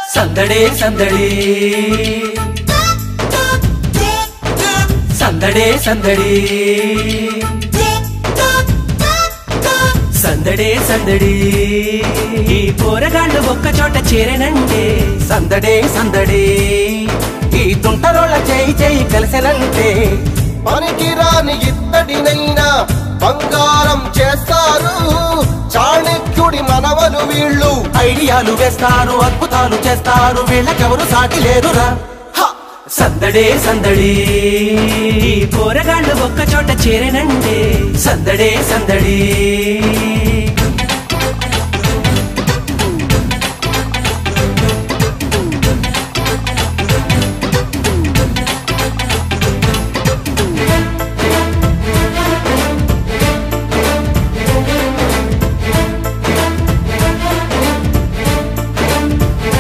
సందడే సందడి సందడే సందడి సందడే సందడి ఈ పోరగాళ్ళు ఒక్క చోట చేరనంటే సందడే సందడి ఈ తుంటరోళ్ళ చేయి చేయి కలిసెనంటే పనికిరాని ఇత్తడినైనా బంగారం చేస్తారు చాణక్యుడి మనవలు వీళ్ళు ఐడియాలు వేస్తారు అద్భుతాలు చేస్తారు వీళ్ళకెవరు సాటి లేరురా సందడే సందడి పోరగాళ్ళు ఒక్క చోట చేరనంటే సందడే సందడి